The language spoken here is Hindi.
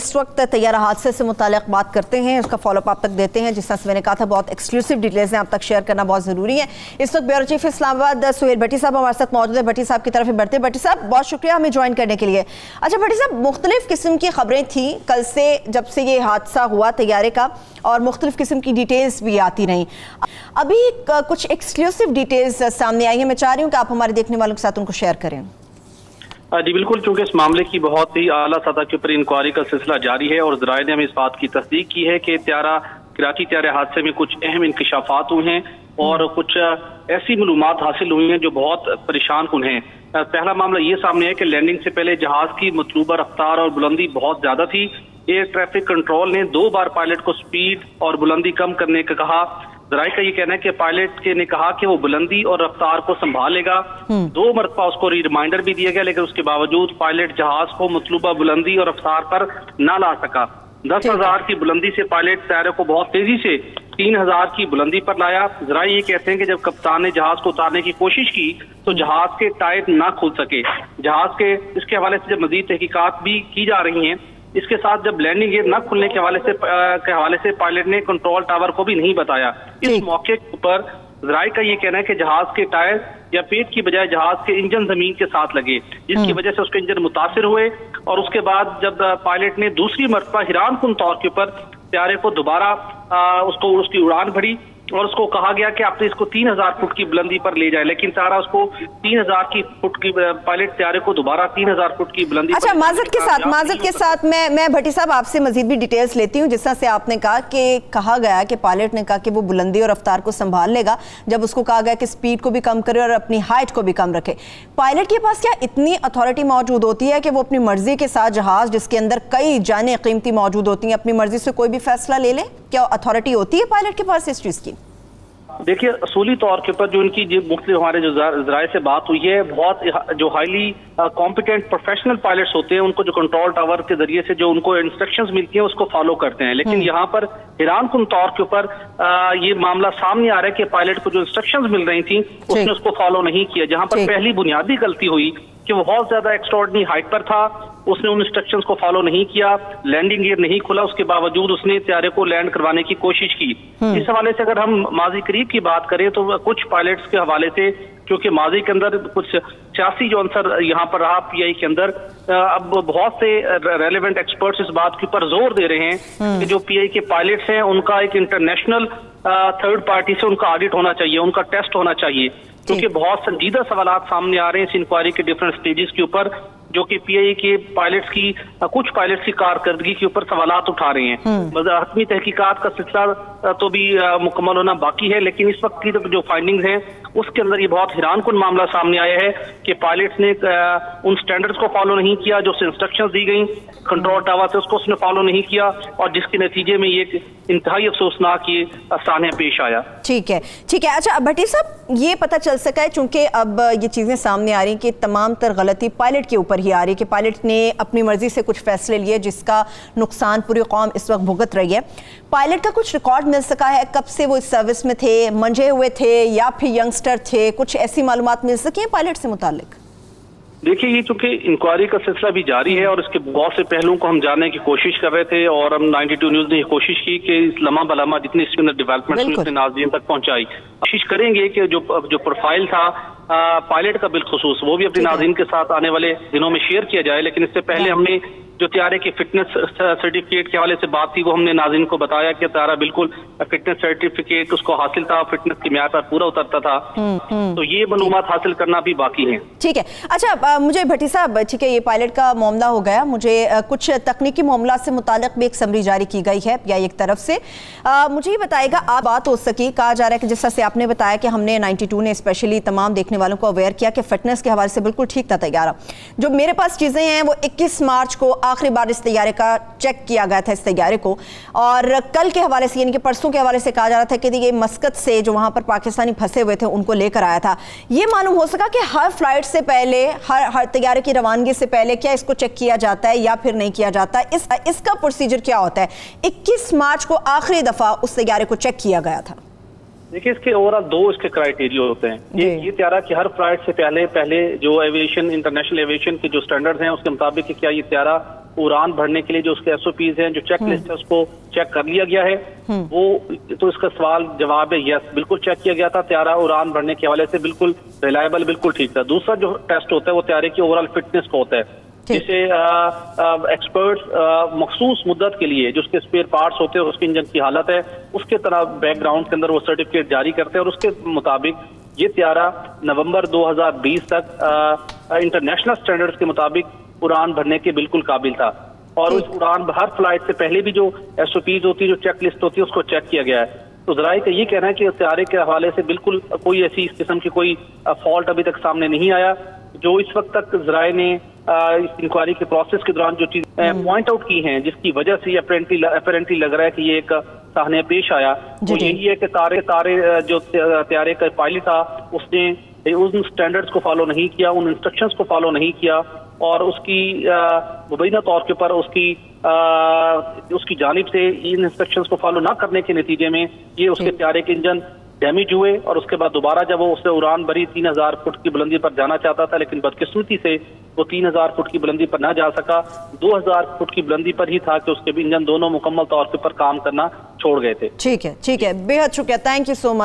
इस वक्त तैयारा हादसे से मुताल्लिक़ बात करते हैं, उसका फॉलोअप आप तक देते हैं। जिस तरह से मैंने कहा था, बहुत एक्सक्लूसिव डिटेल्स हैं, आप तक शेयर करना बहुत ज़रूरी है। इस वक्त ब्यूरो चीफ इस्लामाबाद सुहेल भट्टी साहब हमारे साथ मौजूद है। भट्टी साहब की तरफ बढ़ते। भट्टी साहब, बहुत शुक्रिया हमें ज्वाइन करने के लिए। अच्छा भट्टी साहब, मुख्तलिफ किस्म की खबरें थी कल से, जब से ये हादसा हुआ तैयारे का, और मुख्तलिफ किस्म की डिटेल्स भी आती रहीं। अभी कुछ एक्सक्लूसिव डिटेल्स सामने आई हैं, मैं चाह रही हूँ कि आप हमारे देखने वालों के साथ उनको शेयर करें। जी बिल्कुल, चूंकि इस मामले की बहुत ही आला सतह के ऊपर इंक्वायरी का सिलसिला जारी है और ज़राए ने हमें इस बात की तस्दीक की है कि कराची त्यारे हादसे में कुछ अहम इंकशाफात हुए हैं और कुछ ऐसी मालूमात हासिल हुई हैं जो बहुत परेशान कुन हैं। पहला मामला ये सामने है कि लैंडिंग से पहले जहाज की मतलूबा रफ्तार और बुलंदी बहुत ज्यादा थी। एयर ट्रैफिक कंट्रोल ने 2 बार पायलट को स्पीड और बुलंदी कम करने का कहा। ज़राए का ये कहना है कि पायलट के ने कहा कि वो बुलंदी और रफ्तार को संभालेगा। 2 मरतबा उसको रिमाइंडर भी दिया गया, लेकिन उसके बावजूद पायलट जहाज को मतलूबा बुलंदी और रफ्तार पर ना ला सका। 10,000 की बुलंदी से पायलट तैयारे को बहुत तेजी से 3,000 की बुलंदी पर लाया। ज़राए ये कहते हैं कि जब कप्तान ने जहाज को उतारने की कोशिश की तो जहाज के टायर ना खुल सके। जहाज के इसके हवाले से जब मजीद तहकीकात भी की जा रही हैं, इसके साथ जब लैंडिंग गियर न खुलने के हवाले से पायलट ने कंट्रोल टावर को भी नहीं बताया। इस मौके पर ज़राए का ये कहना है कि जहाज के टायर या पेट की बजाय जहाज के इंजन जमीन के साथ लगे, जिसकी वजह से उसके इंजन मुतासिर हुए। और उसके बाद जब पायलट ने दूसरी मरतबा हैरानकुन तौर के ऊपर त्यारे को दोबारा उसकी उड़ान भरी और उसको कहा गया कि आप इसको 3,000 फुट की बुलंदी पर ले जाए, लेकिन तारा उसको 3,000 की फुट की पायलट त्यारे को दोबारा 3,000 फुट की बुलंदी। अच्छा, माजरत के साथ मैं भट्टी साहब आपसे मजीद भी डिटेल्स लेती हूँ। जिस तरह से आपने कहा कि कहा गया कि पायलट ने कहा कि वो बुलंदी और रफ्तार को संभाल लेगा, जब उसको कहा गया कि स्पीड को भी कम करे और अपनी हाइट को भी कम रखे। पायलट के पास क्या इतनी अथॉरिटी मौजूद होती है कि वो अपनी मर्जी के साथ जहाज जिसके अंदर कई जाने कीमती मौजूद होती हैं, अपनी मर्जी से कोई भी फैसला ले ले? क्या अथॉरिटी होती है पायलट के पास इस चीज की? देखिए, असूली तौर के ऊपर जो इनकी मुख्तलिफ हमारे जो ज़राए से बात हुई है, बहुत जो हाईली कॉम्पिटेंट प्रोफेशनल पायलट्स होते हैं, उनको जो कंट्रोल टावर के जरिए से जो उनको इंस्ट्रक्शंस मिलती हैं उसको फॉलो करते हैं। लेकिन यहाँ पर हैरानकुन तौर के ऊपर ये मामला सामने आ रहा है कि पायलट को जो इंस्ट्रक्शंस मिल रही थी उसने उसको फॉलो नहीं किया। जहाँ पर पहली बुनियादी गलती हुई कि वो बहुत ज्यादा एक्स्ट्राऑर्डिनरी हाइट पर था, उसने उन इंस्ट्रक्शंस को फॉलो नहीं किया, लैंडिंग गियर नहीं खुला, उसके बावजूद उसने त्यारे को लैंड करवाने की कोशिश की। इस हवाले से अगर हम माजी करीब की बात करें तो कुछ पायलट्स के हवाले से, क्योंकि माजी के अंदर कुछ सियासी जो आंसर यहाँ पर रहा पीआई के अंदर, अब बहुत से रेलेवेंट एक्सपर्ट्स इस बात के ऊपर जोर दे रहे हैं कि जो पीआई के पायलट्स हैं उनका एक इंटरनेशनल थर्ड पार्टी से उनका ऑडिट होना चाहिए, उनका टेस्ट होना चाहिए, क्योंकि बहुत संजीदा सवालात सामने आ रहे हैं इस इंक्वायरी के डिफरेंट स्टेजेस के ऊपर, जो कि पीआई के पायलट्स की कुछ पायलट्स की कारकर्दगी के ऊपर सवालात उठा रहे हैं। हतमी तहकीकात का सिलसिला तो भी मुकम्मल होना बाकी है, लेकिन इस वक्त की जो फाइंडिंग्स हैं उसके अंदर ये बहुत हैरानकुन मामला सामने आया है कि पायलट्स ने उन स्टैंडर्ड्स को फॉलो नहीं किया जो इंस्ट्रक्शंस दी गई कंट्रोल टावर से, उसको उसने फॉलो नहीं किया और जिसके नतीजे में ये इंतहाई अफसोसनाक ये सान्या पेश आया। ठीक है। अच्छा भट्टी साहब, ये पता चल सका है, चूंकि अब ये चीजें सामने आ रही कि तमाम तर गलती पायलट के ऊपर ही आ रही कि पायलट ने अपनी मर्जी से कुछ फैसले लिए जिसका नुकसान पूरी कौम इस वक्त भुगत रही है। पायलट का कुछ रिकॉर्ड मिल सका है? कब से वो इस सर्विस में थे, मंजे हुए थे या फिर यंगस्टर थे? कुछ ऐसी मालूमात मिल सकी है पायलट से मुतालिक? देखिए, ये चूंकि इंक्वायरी का सिलसिला भी जारी है और इसके बहुत से पहलुओं को हम जानने की कोशिश कर रहे थे और हम 92 न्यूज ने कोशिश की कि इस लम्हा बलमा जितनी इसके अंदर डेवलपमेंट हुई अपने नाज़रीन तक पहुंचाई। कोशिश करेंगे कि जो प्रोफाइल था पायलट का बिलखुसूस वो भी अपने नाज़रीन के साथ आने वाले दिनों में शेयर किया जाए। लेकिन इससे पहले हमने जो त्यारे के फिटनेस सर्टिफिकेट के हवाले से बात थी वो हमने नाज़रीन को बताया कि त्यारा बिल्कुल फिटनेस सर्टिफिकेट उसको हासिल था, फिटनेस की म्यार पर पूरा उतरता था। तो ये मालूमात हासिल करना भी बाकी है। ठीक है। अच्छा मुझे भट्टी साहब, ठीक है, ये पायलट का मामला हो गया, मुझे कुछ तकनीकी मामला से मुताल्लिक भी एक समरी जारी की गई है या एक तरफ से। मुझे ये बताएगा, आप बात हो सकी, कहा जा रहा है कि जिस तरह से आपने बताया कि हमने 92 ने स्पेशली तमाम देखने वालों को अवेयर किया कि फिटनेस के हवाले से बिल्कुल ठीक था तैयारा। जो मेरे पास चीज़ें हैं वो 21 मार्च को आखिरी बार इस तैयारे का चेक किया गया था, इस तैयारे को, और कल के हवाले से यानी कि परसों के हवाले से कहा जा रहा था कि ये मस्कत से जो वहां पर पाकिस्तानी फंसे हुए थे उनको लेकर आया था। ये मालूम हो सका कि हर फ्लाइट से पहले, हर तैयारे की रवानगी से पहले क्या इसको चेक किया जाता है या फिर नहीं किया जाता? इसका प्रोसीजर क्या होता है? 21 मार्च को आखिरी दफा उस तैयारे को चेक किया गया था। देखिए, इसके ओवरऑल 2 इसके क्राइटेरिया होते हैं। ये त्यारा कि हर फ्लाइट से पहले जो एविएशन इंटरनेशनल एविएशन के जो स्टैंडर्ड्स हैं उसके मुताबिक क्या ये त्यारा उड़ान भरने के लिए जो उसके SOPs हैं, जो चेक लिस्ट है, उसको चेक कर लिया गया है। वो तो इसका सवाल जवाब है यस, बिल्कुल चेक किया गया था। त्यारा उड़ान भरने के हवाले से बिल्कुल रिलायबल, बिल्कुल ठीक था। दूसरा जो टेस्ट होता है वो त्यारे की ओवरऑल फिटनेस का होता है, जिसे एक्सपर्ट्स मखसूस मुद्दत के लिए जो उसके स्पेयर पार्ट्स होते हैं, उसके इंजन की हालत है, उसके तरह बैकग्राउंड के अंदर वो सर्टिफिकेट जारी करते हैं और उसके मुताबिक ये त्यारा नवंबर 2020 तक इंटरनेशनल स्टैंडर्ड्स के मुताबिक उड़ान भरने के बिल्कुल काबिल था। और उस उड़ान हर फ्लाइट से पहले भी जो SOPs होती है, जो चेक लिस्ट होती है, उसको चेक किया गया है। तो ज़राए का ये कहना है कि त्यारे के हवाले से बिल्कुल कोई ऐसी इस किस्म की कोई फॉल्ट अभी तक सामने नहीं आया। जो इस वक्त तक ज़राए ने इस इंक्वायरी के प्रोसेस के दौरान जो चीज पॉइंट आउट की हैं, जिसकी वजह से अपेरेंटली लग रहा है कि ये एक सामने पेश आया, वो यही है कि तारे जो त्यारे का पायलट था उसने उन स्टैंडर्ड्स को फॉलो नहीं किया, उन इंस्ट्रक्शंस को फॉलो नहीं किया और उसकी मुबैना तौर के ऊपर उसकी जानिब से इन इंस्ट्रक्शंस को फॉलो ना करने के नतीजे में ये उसके त्यारे के इंजन डैमेज हुए और उसके बाद दोबारा जब वो उससे उड़ान भरी 3000 फुट की बुलंदी पर जाना चाहता था, लेकिन बदकिस्मती से वो 3000 फुट की बुलंदी पर ना जा सका। 2000 फुट की बुलंदी पर ही था कि उसके भी इंजन दोनों मुकम्मल तौर पर काम करना छोड़ गए थे। ठीक है, बेहद शुक्रिया, थैंक यू सो मच।